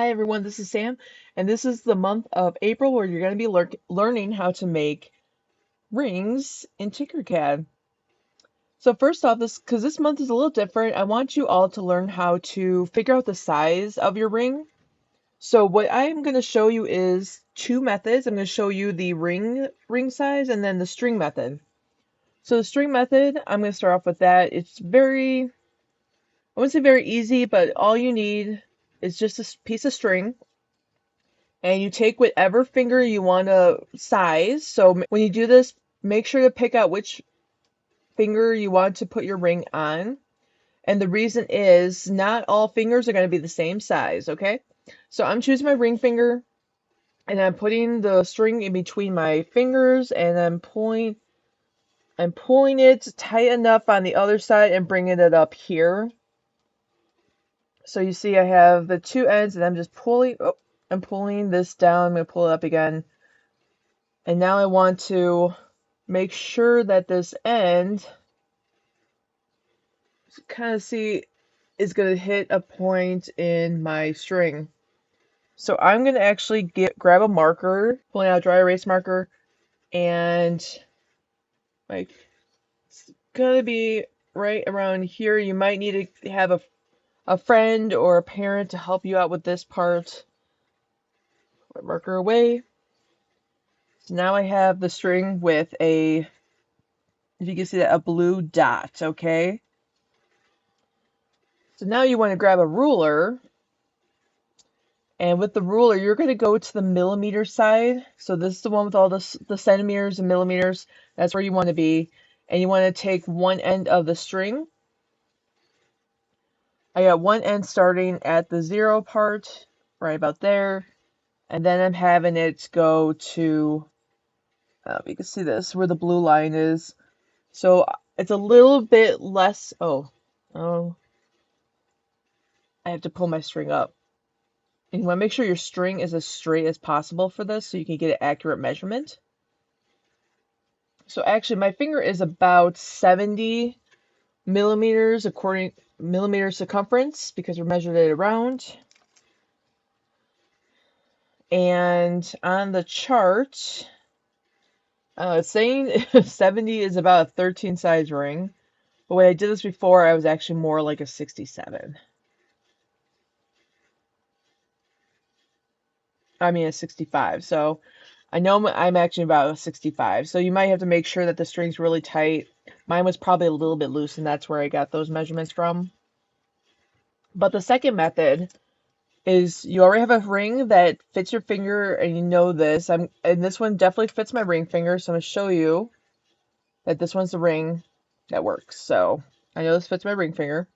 Hi everyone, this is Sam, and this is the month of April where you're going to be learning how to make rings in TinkerCAD. So first off, because this month is a little different, I want you all to learn how to figure out the size of your ring. So what I'm going to show you is two methods. I'm going to show you the ring size and then the string method. So the string method, I'm going to start off with that. It's I wouldn't say very easy, but all you need is just a piece of string. And you take whatever finger you want to size. So when you do this, make sure to pick out which finger you want to put your ring on. And the reason is not all fingers are going to be the same size, okay? So I'm choosing my ring finger and I'm putting the string in between my fingers and I'm pulling it tight enough on the other side and bringing it up here. So you see I have the two ends and I'm just I'm pulling this down. I'm going to pull it up again. And now I want to make sure that this end, kind of see, is going to hit a point in my string. So I'm going to actually grab a marker, pulling out a dry erase marker, and like it's going to be right around here. You might need to have a friend or a parent to help you out with this part. Put marker away. So now I have the string with if you can see that, a blue dot, okay? So now you want to grab a ruler, and with the ruler, you're going to go to the millimeter side. So this is the one with all the centimeters and millimeters. That's where you want to be. And you want to take one end of the string. I got one end starting at the 0 part, right about there. And then I'm having it go to, you can see this, where the blue line is. So it's a little bit less, oh, I have to pull my string up. And you want to make sure your string is as straight as possible for this so you can get an accurate measurement. So actually my finger is about 70 millimeters millimeter circumference because we measured it around. And on the chart, it's saying 70 is about a 13 size ring. But when I did this before, I was actually more like a 67. I mean a 65. So I know I'm actually about a 65. So you might have to make sure that the string's really tight. Mine was probably a little bit loose, and that's where I got those measurements from. But the second method is you already have a ring that fits your finger, and you know this. And this one definitely fits my ring finger, so I'm going to show you that this one's the ring that works. So I know this fits my ring finger.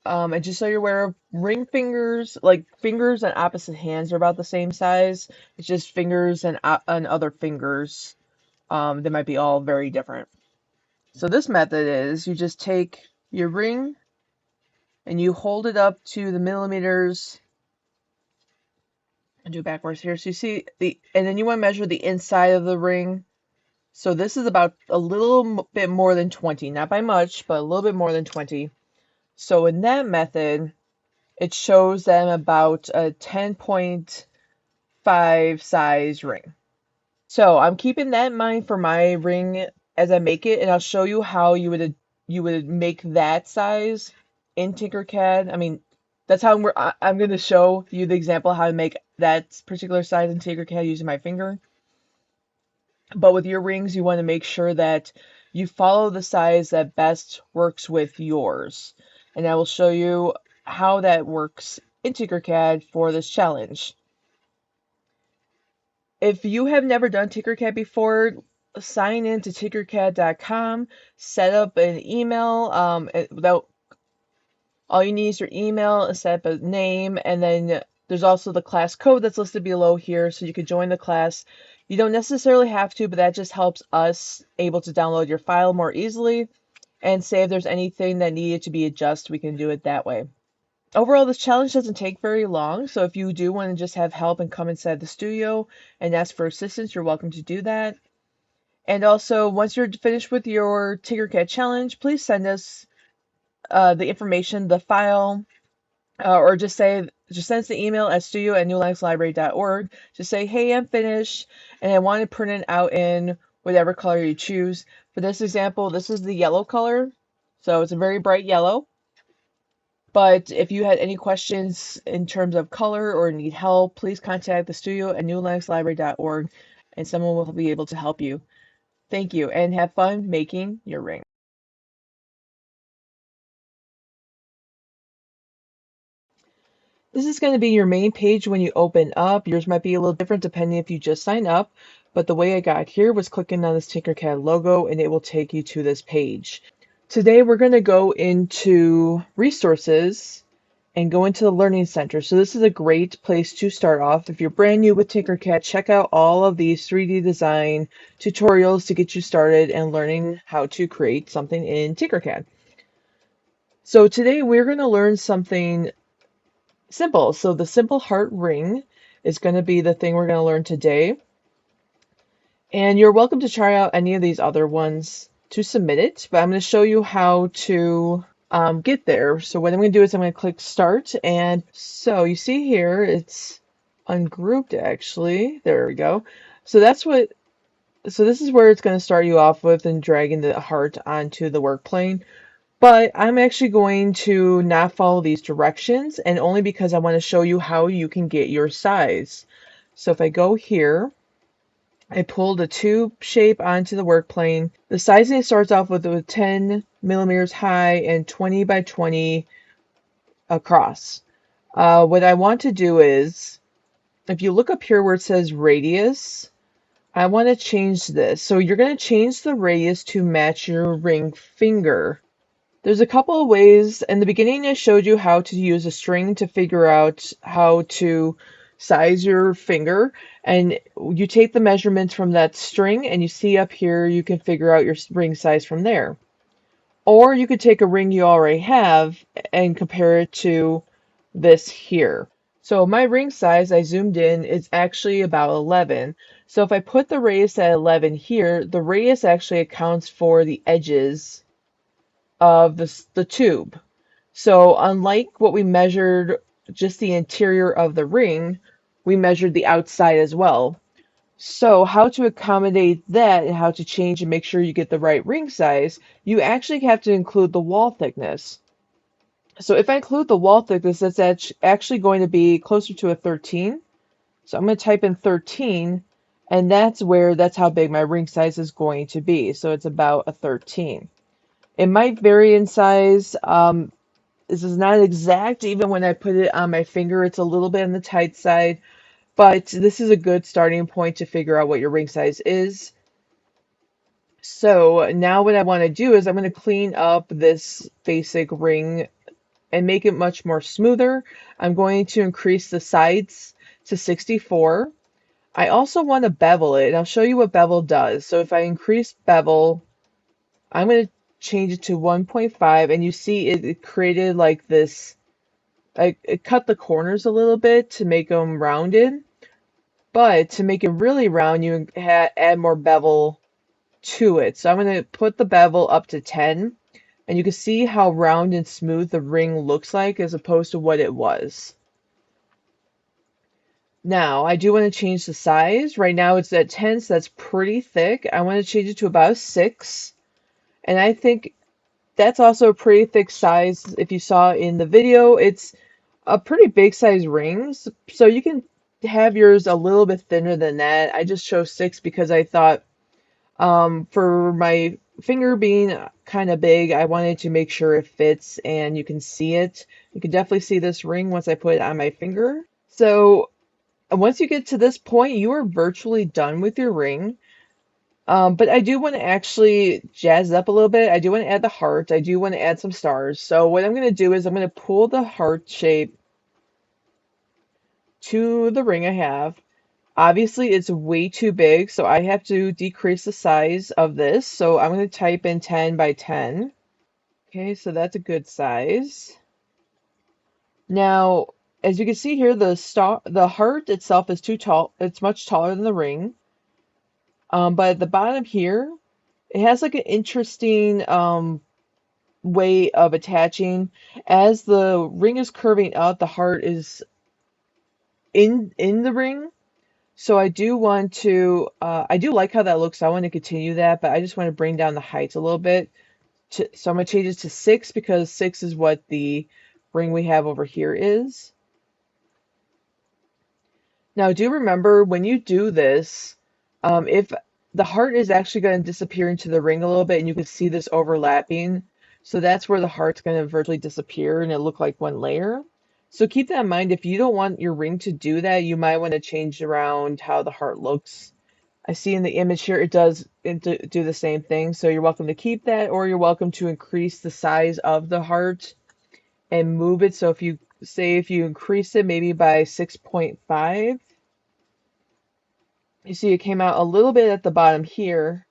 And just so you're aware, ring fingers, like fingers on opposite hands, are about the same size. It's just fingers and other fingers, they might be all very different. So this method is you just take your ring and you hold it up to the millimeters. I'll do it backwards here. So you see and then you want to measure the inside of the ring. So this is about a little bit more than 20, not by much, but a little bit more than 20. So in that method, it shows them about a 10.5 size ring. So I'm keeping that in mind for my ring as I make it, and I'll show you how you would make that size in TinkerCAD. I mean, that's how I'm going to show you the example how to make that particular size in TinkerCAD using my finger. But with your rings, you want to make sure that you follow the size that best works with yours. And I will show you how that works in TinkerCAD for this challenge. If you have never done TinkerCAD before, sign in to tinkercad.com, set up an email. Without all you need is your email and set up a name, and then there's also the class code that's listed below here, so you can join the class. You don't necessarily have to, but that just helps us able to download your file more easily, and say if there's anything that needed to be adjusted, we can do it that way. Overall, this challenge doesn't take very long, so if you do want to just have help and come inside the studio and ask for assistance, you're welcome to do that. And also, once you're finished with your TinkerCAD challenge, please send us the information, the file, or just send us the email at studio@newlifeslibrary.org. Just say, hey, I'm finished, and I want to print it out in whatever color you choose. For this example, this is the yellow color, so it's a very bright yellow. But if you had any questions in terms of color or need help, please contact the studio@newlifeslibrary.org, and someone will be able to help you. Thank you, and have fun making your ring. This is going to be your main page when you open up. Yours might be a little different depending if you just sign up, but the way I got here was clicking on this TinkerCAD logo and it will take you to this page. Today we're going to go into resources and go into the Learning Center. So this is a great place to start off. If you're brand new with TinkerCAD, check out all of these 3D design tutorials to get you started and learning how to create something in TinkerCAD. So today we're going to learn something simple. So the simple heart ring is going to be the thing we're going to learn today. And you're welcome to try out any of these other ones to submit it, but I'm going to show you how to get there. So what I'm going to do is I'm going to click start. And so you see here, it's ungrouped actually. There we go. So so this is where it's going to start you off with and dragging the heart onto the work plane. But I'm actually going to not follow these directions, and only because I want to show you how you can get your size. So if I go here, I pull the tube shape onto the work plane. The sizing starts off with 10 millimeters high and 20 by 20 across. What I want to do is, if you look up here where it says radius, I want to change this. So you're going to change the radius to match your ring finger. There's a couple of ways. In the beginning, I showed you how to use a string to figure out how to size your finger. And you take the measurements from that string and you see up here, you can figure out your ring size from there. Or you could take a ring you already have and compare it to this here. So my ring size, I zoomed in, is actually about 11. So if I put the radius at 11 here, the radius actually accounts for the edges of the tube. So unlike what we measured just the interior of the ring, we measured the outside as well. So how to accommodate that and how to change and make sure you get the right ring size, you actually have to include the wall thickness. So if I include the wall thickness, that's actually going to be closer to a 13. So I'm going to type in 13, and that's how big my ring size is going to be. So it's about a 13. It might vary in size. This is not exact. Even when I put it on my finger, it's a little bit on the tight side. But this is a good starting point to figure out what your ring size is. So now what I want to do is I'm going to clean up this basic ring and make it much more smoother. I'm going to increase the sides to 64. I also want to bevel it, and I'll show you what bevel does. So if I increase bevel, I'm going to change it to 1.5, and you see it created like this. It cut the corners a little bit to make them rounded, but to make it really round, you add more bevel to it. So I'm going to put the bevel up to 10, and you can see how round and smooth the ring looks like as opposed to what it was. Now, I do want to change the size. Right now it's at 10, so that's pretty thick. I want to change it to about 6, and I think that's also a pretty thick size. If you saw in the video, it's a pretty big size rings, so you can have yours a little bit thinner than that. I just chose 6 because I thought for my finger being kind of big, I wanted to make sure it fits and you can see it. You can definitely see this ring once I put it on my finger. So once you get to this point, you are virtually done with your ring. But I do want to actually jazz it up a little bit. I do want to add the heart. I do want to add some stars. So what I'm going to do is I'm going to pull the heart shape to the ring I have. Obviously, it's way too big, so I have to decrease the size of this. So I'm going to type in 10 by 10. Okay, so that's a good size. Now, as you can see here, the heart itself is too tall. It's much taller than the ring. But at the bottom here, it has like an interesting way of attaching. As the ring is curving out, the heart is in the ring. So I do want to, I do like how that looks. So I want to continue that, but I just want to bring down the heights a little bit. So I'm going to change it to 6 because 6 is what the ring we have over here is. Now, do remember when you do this, if the heart is actually going to disappear into the ring a little bit, and you can see this overlapping. So that's where the heart's going to virtually disappear and it look like one layer. So keep that in mind. If you don't want your ring to do that, you might want to change around how the heart looks. I see in the image here it does do the same thing. So you're welcome to keep that, or you're welcome to increase the size of the heart and move it. So if you say if you increase it maybe by 6.5, you see it came out a little bit at the bottom here.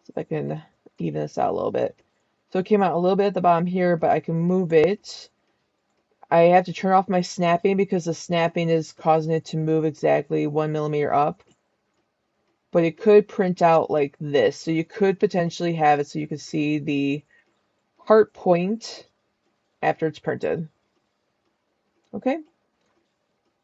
See if I can even this out a little bit. So it came out a little bit at the bottom here, but I can move it. I have to turn off my snapping because the snapping is causing it to move exactly 1 millimeter up. But it could print out like this. So you could potentially have it so you can see the heart point after it's printed. Okay.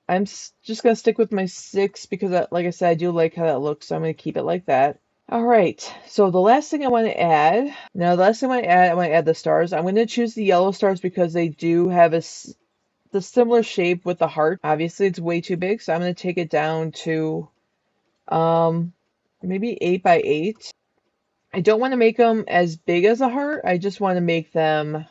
I'm just going to stick with my 6 because, like I said, I do like how that looks. So I'm going to keep it like that. All right, so the last thing I want to add, now the last thing I want to add the stars. I'm going to choose the yellow stars because they do have the similar shape with the heart. Obviously, it's way too big, so I'm going to take it down to maybe 8 by 8. I don't want to make them as big as a heart. I just want to make them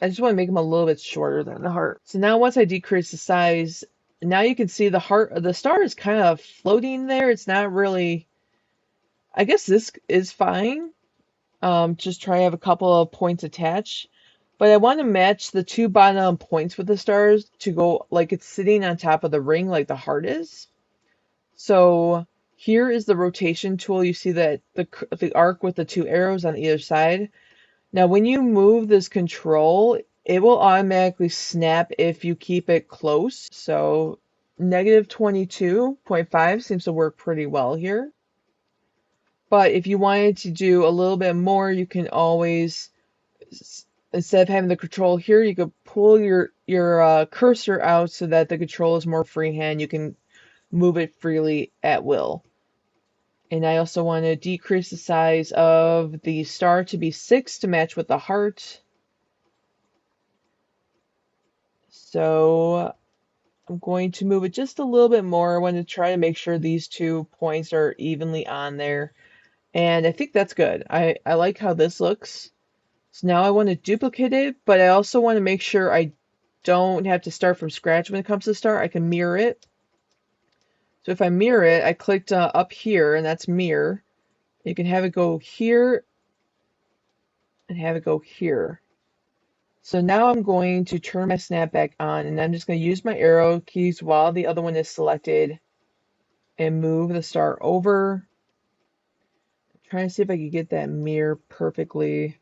I just want to make them a little bit shorter than the heart. So now once I decrease the size, now you can see the heart, the star is kind of floating there. It's not really, I guess this is fine. Just try to have a couple of points attached. But I want to match the 2 bottom points with the stars to go like it's sitting on top of the ring like the heart is. So here is the rotation tool. You see that the arc with the 2 arrows on either side. Now, when you move this control, it will automatically snap if you keep it close. So negative 22.5 seems to work pretty well here. But if you wanted to do a little bit more, you can always, instead of having the control here, you could pull your cursor out so that the control is more freehand. You can move it freely at will. And I also want to decrease the size of the star to be 6 to match with the heart. So I'm going to move it just a little bit more. I want to try to make sure these 2 points are evenly on there. And I think that's good. I like how this looks. So now I want to duplicate it, but I also want to make sure I don't have to start from scratch when it comes to star. I can mirror it. So if I mirror it, I clicked up here, and that's mirror. You can have it go here and have it go here. So now I'm going to turn my snap back on, and I'm just going to use my arrow keys while the other one is selected and move the star over. I'm trying to see if I can get that mirror perfectly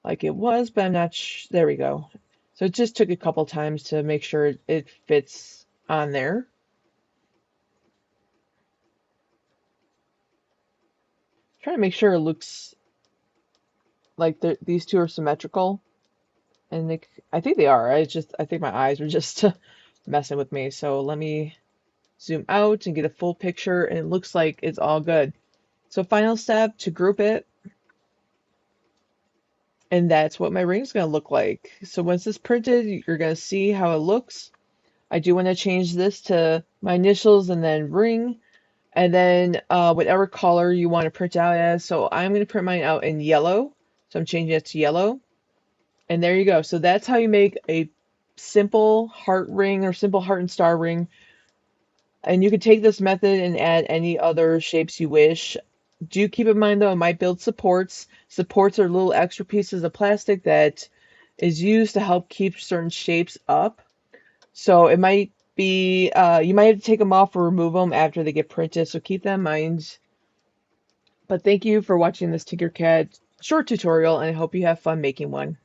like it was, but I'm not there we go. So it just took a couple times to make sure it fits on there. Trying to make sure it looks like these 2 are symmetrical. And I think they are. I think my eyes are just messing with me. So let me zoom out and get a full picture, and it looks like it's all good. So final step, to group it. And that's what my ring's going to look like. So once it's printed, you're going to see how it looks. I do want to change this to my initials and then ring, and then whatever color you want to print out as. So I'm going to print mine out in yellow. So I'm changing it to yellow. And there you go. So that's how you make a simple heart ring or simple heart and star ring. And you can take this method and add any other shapes you wish. Do keep in mind though, it might build supports. Supports are little extra pieces of plastic that is used to help keep certain shapes up. So it might be, you might have to take them off or remove them after they get printed. So keep that in mind. But thank you for watching this TinkerCAD short tutorial, and I hope you have fun making one.